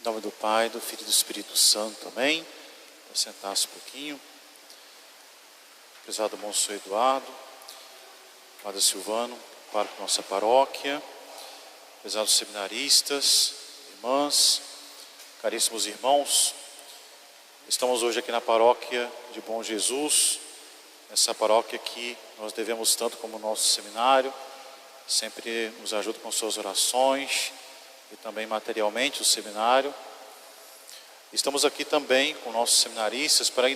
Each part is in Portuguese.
Em nome do Pai, do Filho e do Espírito Santo. Amém. Vou sentar-se um pouquinho. Prezado Monsenhor Eduardo, Padre Silvano, pároco da nossa paróquia, prezados seminaristas, irmãs, caríssimos irmãos, estamos hoje aqui na paróquia de Bom Jesus, essa paróquia que nós devemos tanto como o nosso seminário, sempre nos ajuda com suas orações e também materialmente o seminário. Estamos aqui também com nossos seminaristas para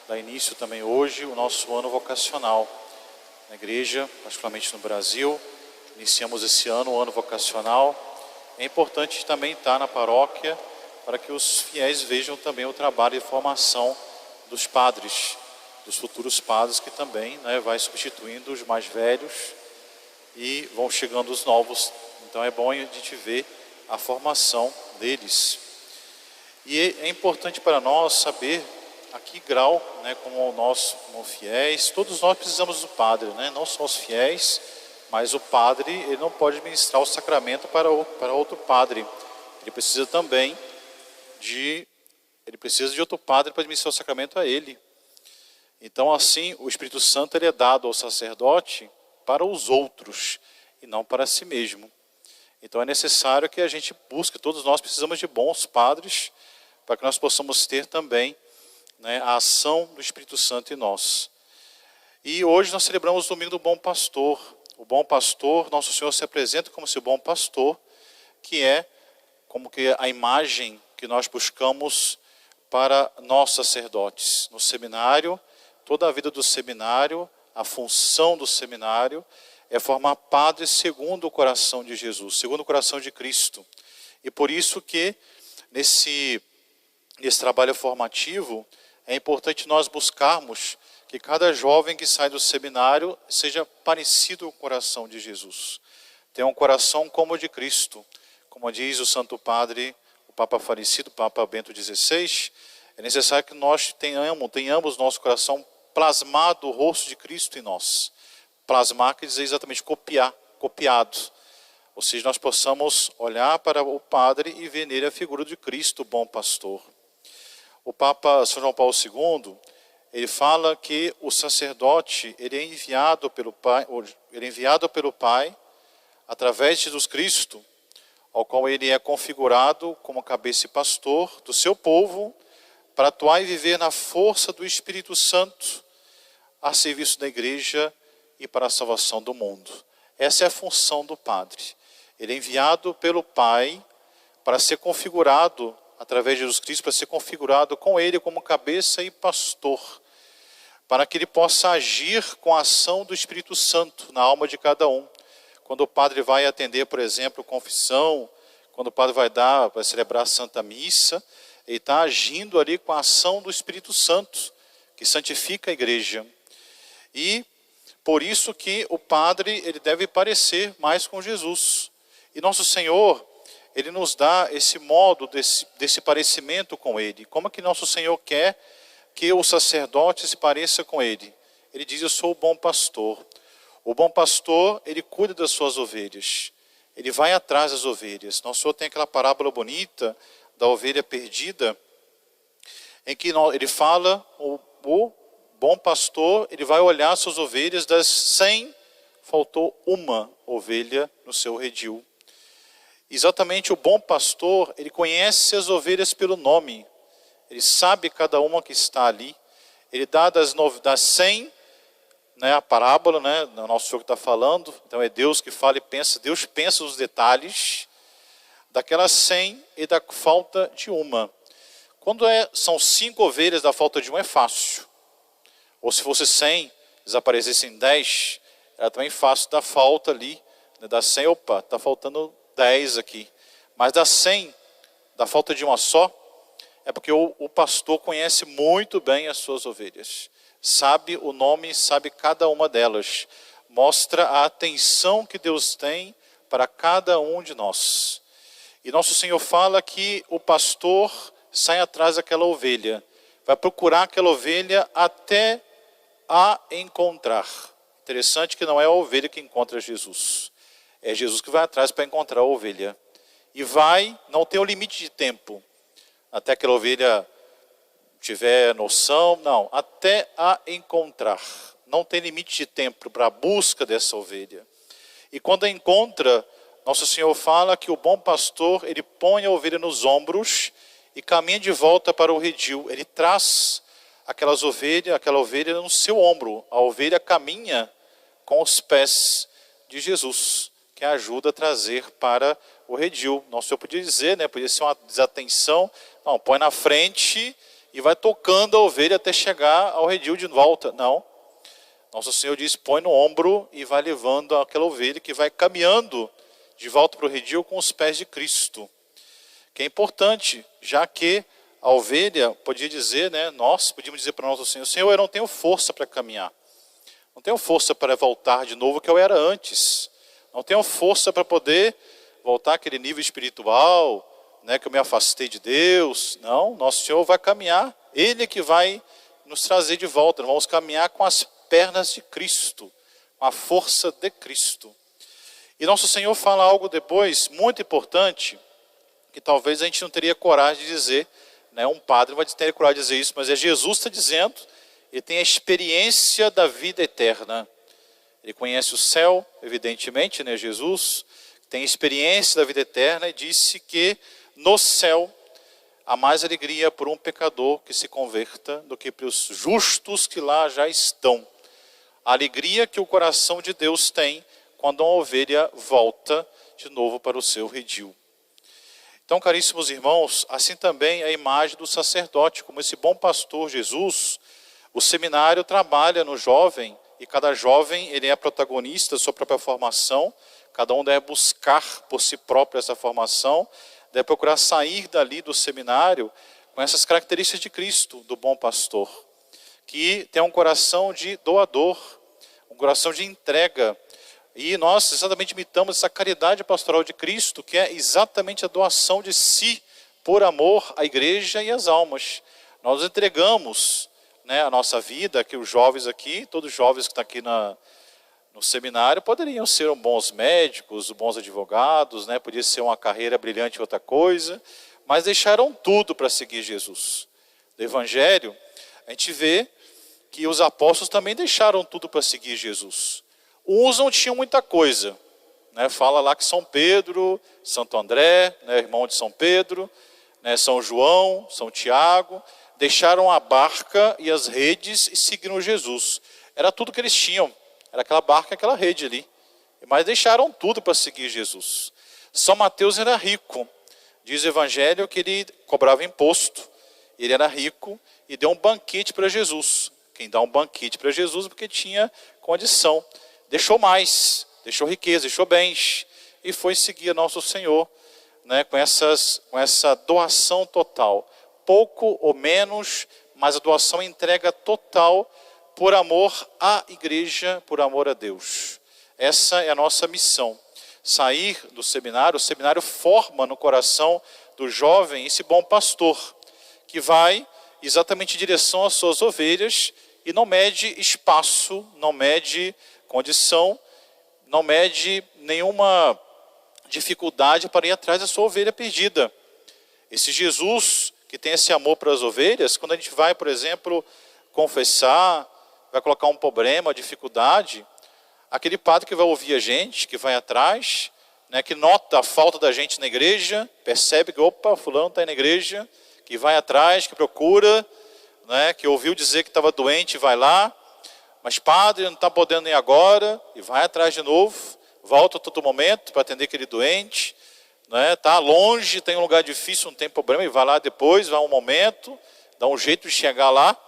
dar início também hoje o nosso ano vocacional. Na igreja, particularmente no Brasil, iniciamos esse ano, o ano vocacional. É importante também estar na paróquia para que os fiéis vejam também o trabalho de formação dos padres, dos futuros padres, que também vai substituindo os mais velhos e vão chegando os novos. Então é bom a gente ver a formação deles. E é importante para nós saber a que grau, como nós, como fiéis, todos nós precisamos do padre, não só os fiéis, mas o padre, ele não pode ministrar o sacramento para outro padre. Ele precisa também de outro padre para administrar o sacramento a ele. Então, assim, o Espírito Santo ele é dado ao sacerdote para os outros e não para si mesmo. Então, é necessário que a gente busque, todos nós precisamos de bons padres, para que nós possamos ter também a ação do Espírito Santo em nós. E hoje nós celebramos o domingo do Bom Pastor. O Bom Pastor, Nosso Senhor se apresenta como esse bom pastor, que é como que a imagem que nós buscamos para nós sacerdotes. No seminário, toda a vida do seminário, a função do seminário é formar padres segundo o coração de Jesus, segundo o coração de Cristo. E por isso que nesse trabalho formativo é importante nós buscarmos que cada jovem que sai do seminário seja parecido com o coração de Jesus. Tenha um coração como o de Cristo. Como diz o Santo Padre, o Papa falecido, o Papa Bento XVI, é necessário que nós tenhamos nosso coração plasmado o rosto de Cristo em nós. Plasmar quer dizer exatamente copiado. Ou seja, nós possamos olhar para o Padre e ver nele a figura de Cristo, o bom pastor. O Papa São João Paulo II, ele fala que o sacerdote ele é enviado pelo Pai, através de Jesus Cristo, ao qual ele é configurado como cabeça e pastor do seu povo, para atuar e viver na força do Espírito Santo, a serviço da igreja e para a salvação do mundo. Essa é a função do Padre. Ele é enviado pelo Pai para ser configurado, através de Jesus Cristo, para ser configurado com ele como cabeça e pastor, para que ele possa agir com a ação do Espírito Santo na alma de cada um. Quando o padre vai atender, por exemplo, confissão, quando o padre vai celebrar a Santa Missa, ele está agindo ali com a ação do Espírito Santo, que santifica a igreja. E por isso que o padre ele deve parecer mais com Jesus. E nosso Senhor, ele nos dá esse modo desse parecimento com ele. Como é que nosso Senhor quer que o sacerdote se pareça com ele? Ele diz, eu sou o bom pastor. O bom pastor, ele cuida das suas ovelhas. Ele vai atrás das ovelhas. Nosso Senhor tem aquela parábola bonita da ovelha perdida, em que ele fala, o bom pastor, ele vai olhar suas ovelhas, das 100, faltou uma ovelha no seu redil. Exatamente o bom pastor, ele conhece as ovelhas pelo nome, ele sabe cada uma que está ali, ele dá das 100, a parábola, o nosso Senhor que está falando, então é Deus que fala e pensa, Deus pensa os detalhes, daquelas 100 e da falta de uma. Quando são 5 ovelhas da falta de uma é fácil, ou se fosse 100, desaparecessem 10, era também fácil da falta ali, das 100, opa, está faltando 10 aqui. Mas das 100, da falta de uma só, é porque o pastor conhece muito bem as suas ovelhas. Sabe o nome, sabe cada uma delas. Mostra a atenção que Deus tem para cada um de nós. E nosso Senhor fala que o pastor sai atrás daquela ovelha. Vai procurar aquela ovelha até a encontrar. Interessante que não é a ovelha que encontra Jesus. É Jesus que vai atrás para encontrar a ovelha. e vai, não tem um limite de tempo, até aquela ovelha tiver noção, não, até a encontrar. Não tem limite de tempo para a busca dessa ovelha. E quando a encontra, nosso Senhor fala que o bom pastor, ele põe a ovelha nos ombros e caminha de volta para o redil. Ele traz aquela ovelha no seu ombro. A ovelha caminha com os pés de Jesus, que ajuda a trazer para o redil. Nosso Senhor podia dizer, né, podia ser uma desatenção, não, põe na frente e vai tocando a ovelha até chegar ao redil de volta. Não. Nosso Senhor diz, põe no ombro e vai levando aquela ovelha que vai caminhando de volta para o redil com os pés de Cristo. Que é importante, já que a ovelha podia dizer, né, nós podíamos dizer para nosso Senhor, Senhor, eu não tenho força para caminhar. Não tenho força para voltar de novo que eu era antes. Não tenho força para poder voltar àquele nível espiritual, né, que eu me afastei de Deus. Não, nosso Senhor vai caminhar. Ele que vai nos trazer de volta. Nós vamos caminhar com as pernas de Cristo, com a força de Cristo. E nosso Senhor fala algo depois, muito importante, que talvez a gente não teria coragem de dizer, né? Um padre não vai ter coragem de dizer isso, mas é Jesus que está dizendo, ele tem a experiência da vida eterna. Ele conhece o céu, evidentemente, né? Jesus tem experiência da vida eterna e disse que no céu há mais alegria por um pecador que se converta do que para os justos que lá já estão. A alegria que o coração de Deus tem quando uma ovelha volta de novo para o seu redil. Então, caríssimos irmãos, assim também a imagem do sacerdote, como esse bom pastor Jesus, o seminário trabalha no jovem, e cada jovem ele é protagonista da sua própria formação, cada um deve buscar por si próprio essa formação, deve procurar sair dali do seminário com essas características de Cristo, do bom pastor, que tem um coração de doador, um coração de entrega. E nós exatamente imitamos essa caridade pastoral de Cristo, que é exatamente a doação de si por amor à igreja e às almas. Nós entregamos, né, a nossa vida, que os jovens aqui, todos os jovens que estão aqui no seminário, poderiam ser bons médicos, bons advogados, né, podia ser uma carreira brilhante em outra coisa, mas deixaram tudo para seguir Jesus. No Evangelho, a gente vê que os apóstolos também deixaram tudo para seguir Jesus. Uns não tinham muita coisa, né? Fala lá que São Pedro, Santo André, né, irmão de São Pedro, né, São João, São Tiago, deixaram a barca e as redes e seguiram Jesus. Era tudo que eles tinham, era aquela barca e aquela rede ali. Mas deixaram tudo para seguir Jesus. São Mateus era rico, diz o Evangelho que ele cobrava imposto, ele era rico e deu um banquete para Jesus. Quem dá um banquete para Jesus porque tinha condição. Deixou mais, deixou riqueza, deixou bens, e foi seguir nosso Senhor, né, com essa doação total. Pouco ou menos, mas a doação entrega total por amor à igreja, por amor a Deus. Essa é a nossa missão. Sair do seminário, o seminário forma no coração do jovem esse bom pastor, que vai exatamente em direção às suas ovelhas e não mede espaço, não mede condição, não mede nenhuma dificuldade para ir atrás da sua ovelha perdida. Esse Jesus que tem esse amor para as ovelhas, quando a gente vai, por exemplo, confessar, vai colocar um problema, uma dificuldade, aquele padre que vai ouvir a gente, que vai atrás, né, que nota a falta da gente na igreja, percebe que, opa, fulano está aí na igreja, que vai atrás, que procura, né, que ouviu dizer que estava doente, vai lá, mas padre, não está podendo ir agora, e vai atrás de novo, volta a todo momento para atender aquele doente, né? Está longe, tem um lugar difícil, não tem problema, e vai lá depois, vai um momento, dá um jeito de chegar lá,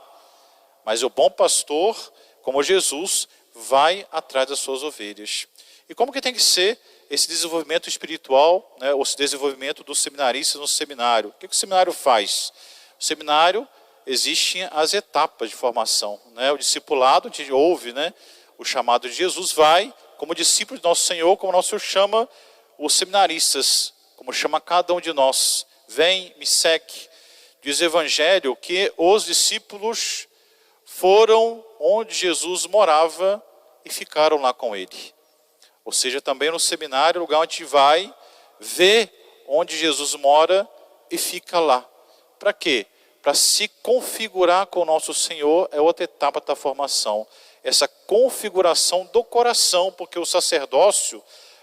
mas o bom pastor, como Jesus, vai atrás das suas ovelhas. E como que tem que ser esse desenvolvimento espiritual, né, o desenvolvimento dos seminaristas no seminário? O que o seminário faz? O seminário, existem as etapas de formação, né? O discipulado, a gente ouve, né, o chamado de Jesus, vai como discípulo de nosso Senhor, como nosso Senhor chama os seminaristas, como chama cada um de nós. Vem, me segue. Diz o Evangelho que os discípulos foram onde Jesus morava e ficaram lá com ele. Ou seja, também no seminário, o lugar onde a gente vai ver onde Jesus mora e fica lá. Para quê? Para se configurar com o nosso Senhor, é outra etapa da formação. Essa configuração do coração, porque o sacerdócio,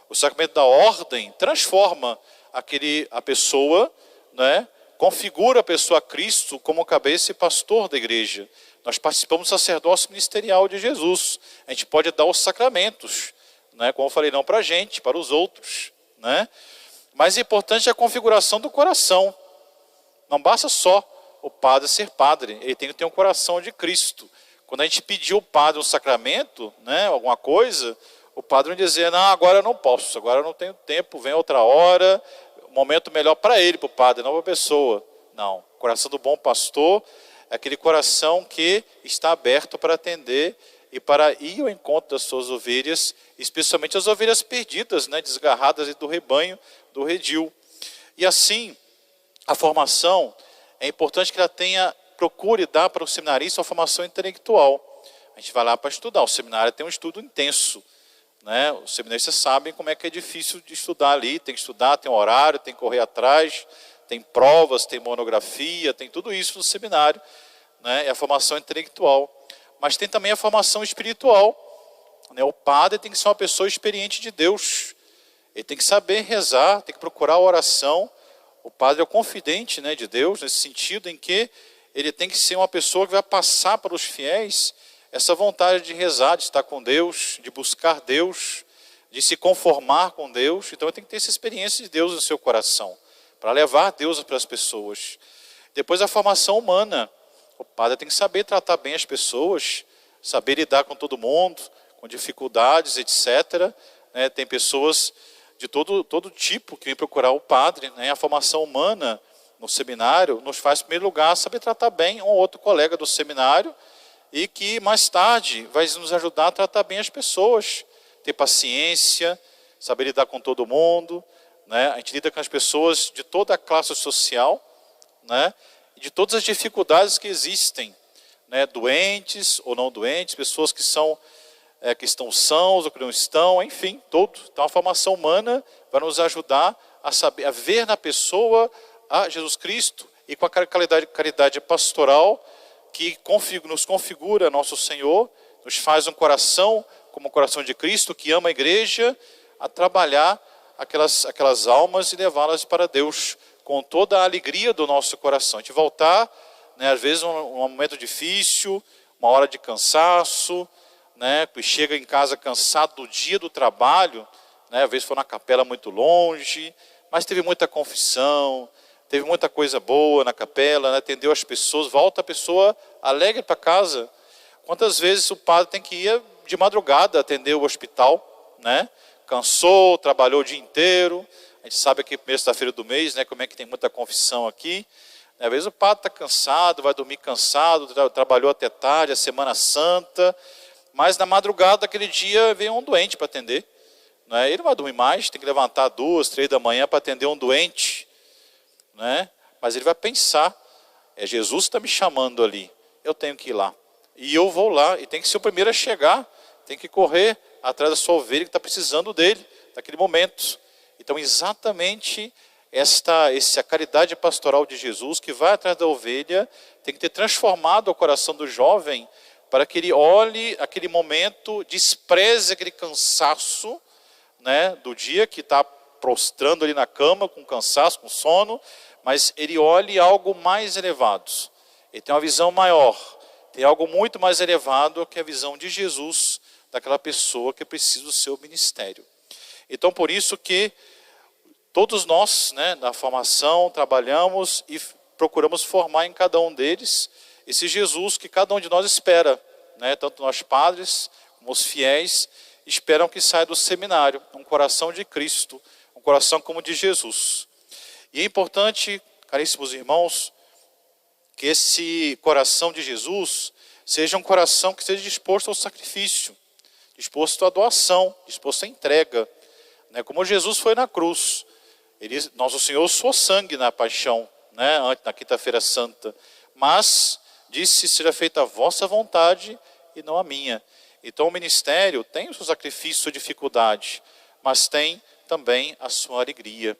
o sacramento da ordem, transforma a pessoa, né? Configura a pessoa a Cristo como cabeça e pastor da igreja. Nós participamos do sacerdócio ministerial de Jesus. A gente pode dar os sacramentos, né? Como eu falei, não para a gente, para os outros, né? Mas é importante a configuração do coração. Não basta só o padre ser padre, ele tem que ter um coração de Cristo. Quando a gente pediu ao padre um sacramento, né, alguma coisa, o padre não dizia, não, agora eu não posso, agora eu não tenho tempo, vem outra hora, momento melhor para ele, para o padre, não para a pessoa. Não, o coração do bom pastor é aquele coração que está aberto para atender e para ir ao encontro das suas ovelhas, especialmente as ovelhas perdidas, né, desgarradas do rebanho, do redil. E assim, a formação, é importante que ela procure dar para o seminarista uma formação intelectual. A gente vai lá para estudar, o seminário tem um estudo intenso, né? Os seminaristas sabem como é que é difícil de estudar ali, tem que estudar, tem um horário, tem que correr atrás, tem provas, tem monografia, tem tudo isso no seminário, né? É a formação intelectual. Mas tem também a formação espiritual, né? O padre tem que ser uma pessoa experiente de Deus, ele tem que saber rezar, tem que procurar a oração. O padre é o confidente, né, de Deus, nesse sentido em que ele tem que ser uma pessoa que vai passar para os fiéis essa vontade de rezar, de estar com Deus, de buscar Deus, de se conformar com Deus. Então ele tem que ter essa experiência de Deus no seu coração, para levar Deus para as pessoas. Depois a formação humana. O padre tem que saber tratar bem as pessoas, saber lidar com todo mundo, com dificuldades, etc. Né? Tem pessoas de todo tipo que vem procurar o padre, né? A formação humana no seminário nos faz, em primeiro lugar, saber tratar bem um ou outro colega do seminário e que mais tarde vai nos ajudar a tratar bem as pessoas, ter paciência, saber lidar com todo mundo, né? A gente lida com as pessoas de toda a classe social, né? E de todas as dificuldades que existem, né? Doentes ou não doentes, pessoas que estão sãos ou que não estão, enfim, todo. Então a formação humana vai nos ajudar a ver na pessoa a Jesus Cristo e com a caridade pastoral que nos configura nosso Senhor, nos faz um coração como o coração de Cristo, que ama a igreja, a trabalhar aquelas almas e levá-las para Deus com toda a alegria do nosso coração. A gente voltar, né, às vezes um momento difícil, uma hora de cansaço, né, que chega em casa cansado do dia do trabalho, né, às vezes foi na capela muito longe, mas teve muita confissão, teve muita coisa boa na capela, né, atendeu as pessoas, volta a pessoa alegre para casa. Quantas vezes o padre tem que ir de madrugada atender o hospital, né? Cansou, trabalhou o dia inteiro. A gente sabe que primeira sexta-feira do mês, né, como é que tem muita confissão aqui. Às vezes o padre está cansado, vai dormir cansado, trabalhou até tarde, a Semana Santa, mas na madrugada daquele dia vem um doente para atender. Né? Ele não vai dormir mais, tem que levantar 2, 3 da manhã para atender um doente. Né? Mas ele vai pensar, é Jesus que está me chamando ali, eu tenho que ir lá. E eu vou lá, e tem que ser o primeiro a chegar, tem que correr atrás da sua ovelha que está precisando dele, naquele momento. Então exatamente a caridade pastoral de Jesus, que vai atrás da ovelha, tem que ter transformado o coração do jovem, para que ele olhe aquele momento, despreze aquele cansaço, né, do dia que está prostrando ali na cama, com cansaço, com sono, mas ele olhe algo mais elevado. Ele tem uma visão maior, tem algo muito mais elevado que a visão de Jesus, daquela pessoa que precisa do seu ministério. Então por isso que todos nós, né, na formação, trabalhamos e procuramos formar em cada um deles esse Jesus que cada um de nós espera, né, tanto nós padres como os fiéis esperam que saia do seminário, um coração de Cristo, um coração como o de Jesus. E é importante, caríssimos irmãos, que esse coração de Jesus seja um coração que esteja disposto ao sacrifício, disposto à doação, disposto à entrega, né? Como Jesus foi na cruz. Nosso Senhor suou sangue na paixão, né? Na quinta-feira santa, mas disse, seja feita a vossa vontade e não a minha. Então o ministério tem o seu sacrifício, sua dificuldade, mas tem também a sua alegria,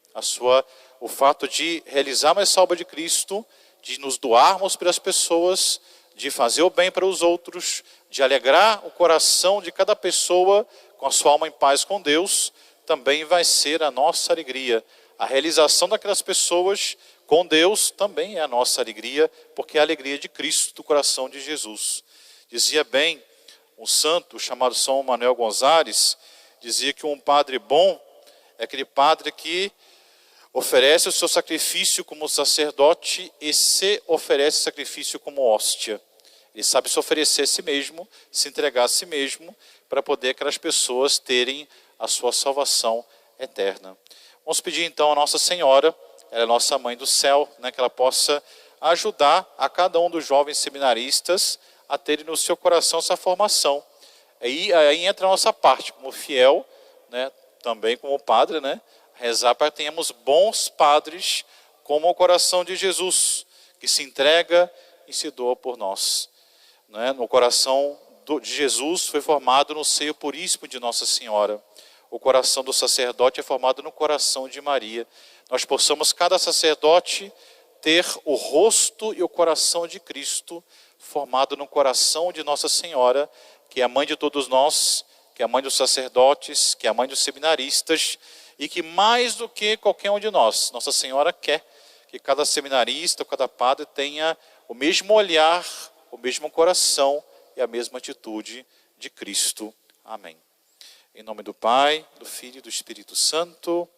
o fato de realizarmos essa obra de Cristo, de nos doarmos pelas pessoas, de fazer o bem para os outros, de alegrar o coração de cada pessoa com a sua alma em paz com Deus, também vai ser a nossa alegria. A realização daquelas pessoas com Deus também é a nossa alegria, porque é a alegria de Cristo, do coração de Jesus. Dizia bem um santo chamado São Manuel Gonzales, dizia que um padre bom é aquele padre que oferece o seu sacrifício como sacerdote e se oferece sacrifício como hóstia. Ele sabe se oferecer a si mesmo, se entregar a si mesmo, para poder aquelas pessoas terem a sua salvação eterna. Vamos pedir então a Nossa Senhora, ela é nossa Mãe do Céu, né, que ela possa ajudar a cada um dos jovens seminaristas a terem no seu coração essa formação. Aí entra a nossa parte, como fiel, né, também como padre, né, rezar para que tenhamos bons padres como o coração de Jesus, que se entrega e se doa por nós. Né? No coração de Jesus foi formado no seio puríssimo de Nossa Senhora. O coração do sacerdote é formado no coração de Maria. Nós possamos, cada sacerdote, ter o rosto e o coração de Cristo formado no coração de Nossa Senhora, que é a mãe de todos nós, que é a mãe dos sacerdotes, que é a mãe dos seminaristas, e que mais do que qualquer um de nós, Nossa Senhora quer que cada seminarista, cada padre tenha o mesmo olhar, o mesmo coração e a mesma atitude de Cristo. Amém. Em nome do Pai, do Filho e do Espírito Santo.